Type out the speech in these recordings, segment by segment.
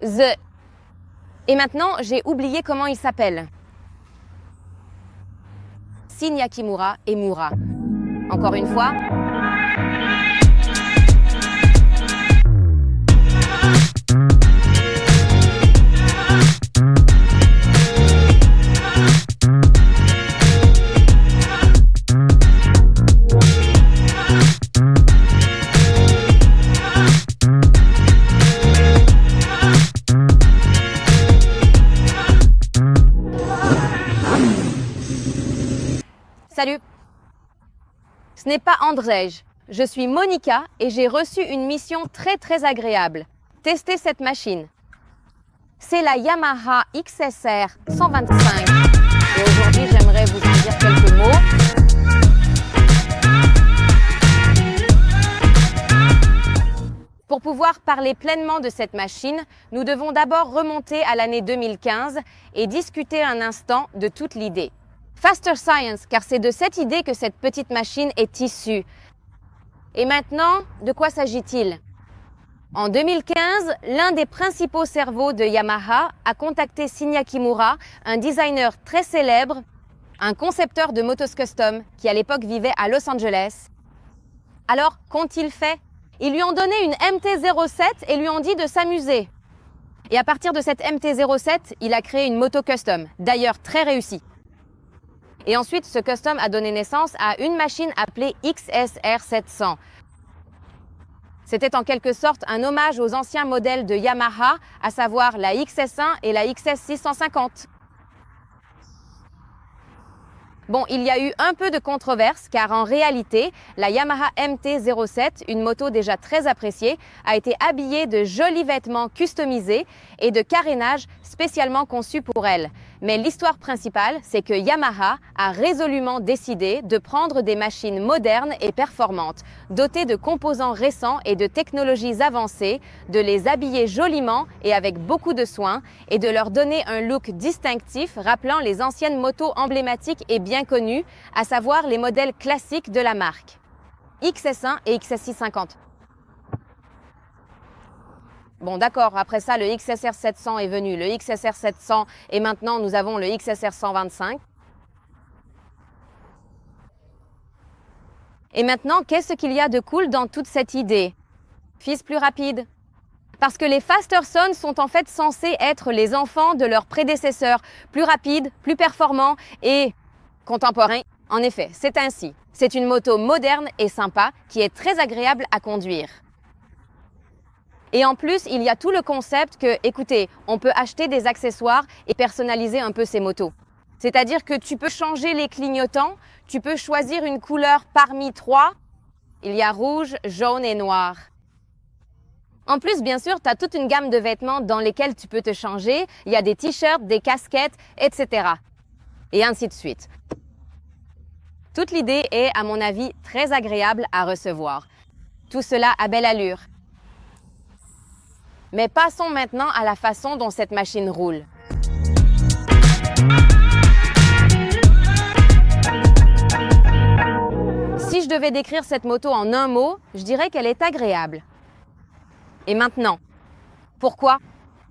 The. Et maintenant, j'ai oublié comment il s'appelle. Shinya Kimura et Mura. Encore une fois. Salut. Ce n'est pas Andrzej. Je suis Monica et j'ai reçu une mission très agréable. Tester cette machine. C'est la Yamaha XSR 125. Et aujourd'hui, j'aimerais vous en dire quelques mots. Pour pouvoir parler pleinement de cette machine, nous devons d'abord remonter à l'année 2015 et discuter un instant de toute l'idée. Faster Science, car c'est de cette idée que cette petite machine est issue. Et maintenant, de quoi s'agit-il? En 2015, l'un des principaux cerveaux de Yamaha a contacté Shinya Kimura, un designer très célèbre, un concepteur de motos custom qui à l'époque vivait à Los Angeles. Alors, qu'ont-ils fait? Ils lui ont donné une MT-07 et lui ont dit de s'amuser. Et à partir de cette MT-07, il a créé une moto custom, d'ailleurs très réussie. Et ensuite, ce custom a donné naissance à une machine appelée XSR 700. C'était en quelque sorte un hommage aux anciens modèles de Yamaha, à savoir la XS1 et la XS 650. Bon, il y a eu un peu de controverse car en réalité, la Yamaha MT-07, une moto déjà très appréciée, a été habillée de jolis vêtements customisés et de carénage spécialement conçus pour elle. Mais l'histoire principale, c'est que Yamaha a résolument décidé de prendre des machines modernes et performantes, dotées de composants récents et de technologies avancées, de les habiller joliment et avec beaucoup de soin et de leur donner un look distinctif rappelant les anciennes motos emblématiques et bien connues, à savoir les modèles classiques de la marque. XS1 et XS 650. Bon d'accord, après ça le XSR 700 est venu, le XSR 700 et maintenant nous avons le XSR 125. Et maintenant, qu'est-ce qu'il y a de cool dans toute cette idée? Fils plus rapide. Parce que les Faster Sons sont en fait censés être les enfants de leurs prédécesseurs, plus rapides, plus performants et contemporains. En effet, c'est ainsi. C'est une moto moderne et sympa qui est très agréable à conduire. Et en plus, il y a tout le concept que, écoutez, on peut acheter des accessoires et personnaliser un peu ces motos. C'est-à-dire que tu peux changer les clignotants, tu peux choisir une couleur parmi 3. Il y a rouge, jaune et noir. En plus, bien sûr, tu as toute une gamme de vêtements dans lesquels tu peux te changer. Il y a des t-shirts, des casquettes, etc. Et ainsi de suite. Toute l'idée est, à mon avis, très agréable à recevoir. Tout cela à belle allure. Mais passons maintenant à la façon dont cette machine roule. Si je devais décrire cette moto en un mot, je dirais qu'elle est agréable. Et maintenant, pourquoi?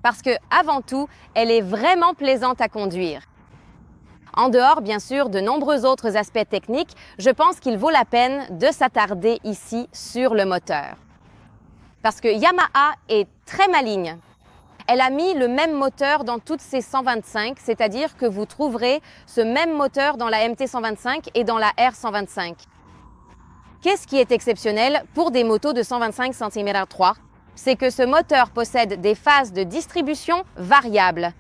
Parce que, avant tout, elle est vraiment plaisante à conduire. En dehors, bien sûr, de nombreux autres aspects techniques, je pense qu'il vaut la peine de s'attarder ici sur le moteur. Parce que Yamaha est très maligne. Elle a mis le même moteur dans toutes ses 125, c'est-à-dire que vous trouverez ce même moteur dans la MT-125 et dans la R125. Qu'est-ce qui est exceptionnel pour des motos de 125 cm3? C'est que ce moteur possède des phases de distribution variables.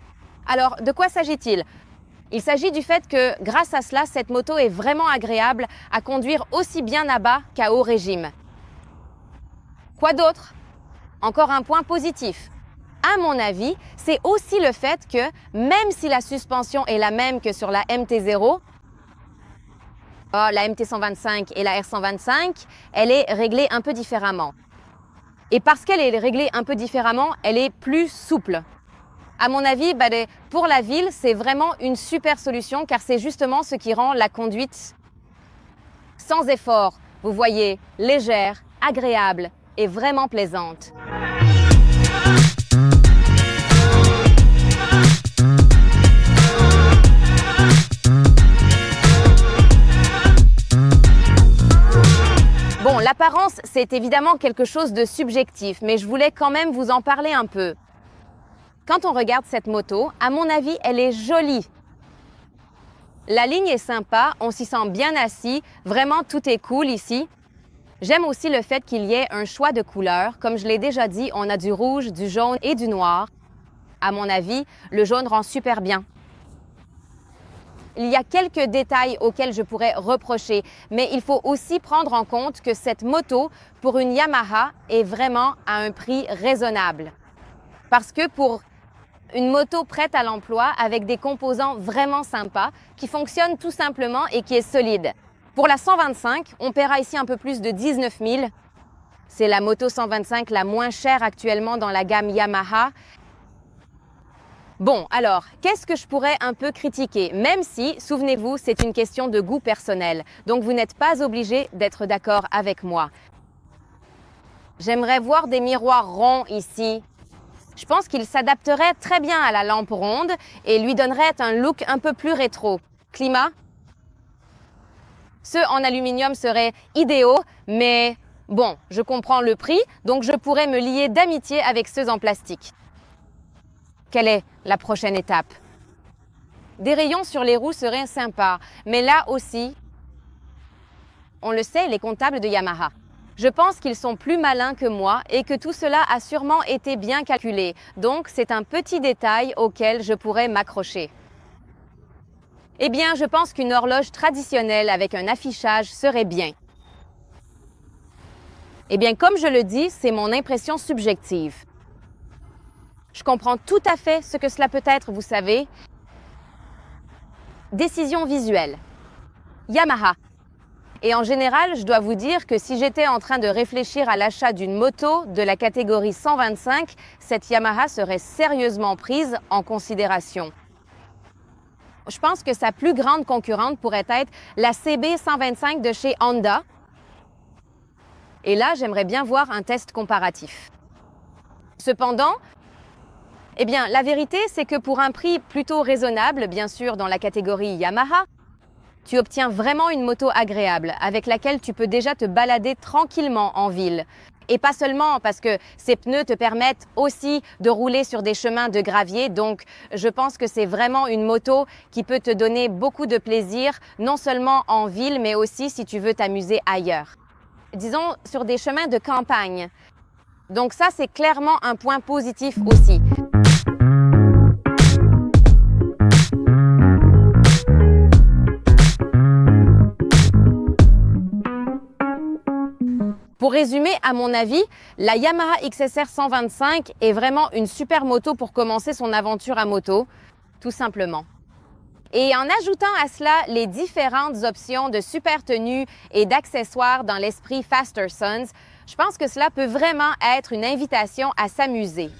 Alors, de quoi s'agit-il? Il s'agit du fait que, grâce à cela, cette moto est vraiment agréable à conduire aussi bien à bas qu'à haut régime. Quoi d'autre? Encore un point positif. À mon avis, c'est aussi le fait que, même si la suspension est la même que sur la MT-0, la MT-125 et la R125, elle est réglée un peu différemment. Et parce qu'elle est réglée un peu différemment, elle est plus souple. À mon avis, pour la ville, c'est vraiment une super solution car c'est justement ce qui rend la conduite sans effort, vous voyez, légère, agréable et vraiment plaisante. l'apparence, c'est évidemment quelque chose de subjectif, mais je voulais quand même vous en parler un peu. Quand on regarde cette moto, à mon avis, elle est jolie. La ligne est sympa, on s'y sent bien assis, vraiment tout est cool ici. J'aime aussi le fait qu'il y ait un choix de couleurs. Comme je l'ai déjà dit, on a du rouge, du jaune et du noir. À mon avis, le jaune rend super bien. Il y a quelques détails auxquels je pourrais reprocher, mais il faut aussi prendre en compte que cette moto, pour une Yamaha, est vraiment à un prix raisonnable. Parce que pour une moto prête à l'emploi avec des composants vraiment sympas, qui fonctionnent tout simplement et qui est solide. Pour la 125, on paiera ici un peu plus de 19 000. C'est la moto 125 la moins chère actuellement dans la gamme Yamaha. Bon, alors, qu'est-ce que je pourrais un peu critiquer? Même si, souvenez-vous, c'est une question de goût personnel. Donc, vous n'êtes pas obligé d'être d'accord avec moi. J'aimerais voir des miroirs ronds ici. Je pense qu'ils s'adapteraient très bien à la lampe ronde et lui donneraient un look un peu plus rétro. Climat? Ceux en aluminium seraient idéaux, mais bon, je comprends le prix, donc je pourrais me lier d'amitié avec ceux en plastique. Quelle est la prochaine étape? Des rayons sur les roues seraient sympas, mais là aussi, on le sait, les comptables de Yamaha. Je pense qu'ils sont plus malins que moi et que tout cela a sûrement été bien calculé, donc c'est un petit détail auquel je pourrais m'accrocher. Eh bien, je pense qu'une horloge traditionnelle avec un affichage serait bien. Eh bien, comme je le dis, c'est mon impression subjective. Je comprends tout à fait ce que cela peut être, vous savez. Décision visuelle. Yamaha. Et en général, je dois vous dire que si j'étais en train de réfléchir à l'achat d'une moto de la catégorie 125, cette Yamaha serait sérieusement prise en considération. Je pense que sa plus grande concurrente pourrait être la CB 125 de chez Honda. Et là, j'aimerais bien voir un test comparatif. Cependant, eh bien, la vérité, c'est que pour un prix plutôt raisonnable, bien sûr dans la catégorie Yamaha, tu obtiens vraiment une moto agréable avec laquelle tu peux déjà te balader tranquillement en ville. Et pas seulement parce que ces pneus te permettent aussi de rouler sur des chemins de gravier. Donc, je pense que c'est vraiment une moto qui peut te donner beaucoup de plaisir, non seulement en ville, mais aussi si tu veux t'amuser ailleurs. Disons, sur des chemins de campagne. Donc ça, c'est clairement un point positif aussi. Pour résumer, à mon avis, la Yamaha XSR 125 est vraiment une super moto pour commencer son aventure à moto, tout simplement. Et en ajoutant à cela les différentes options de super tenues et d'accessoires dans l'esprit Faster Sons, je pense que cela peut vraiment être une invitation à s'amuser.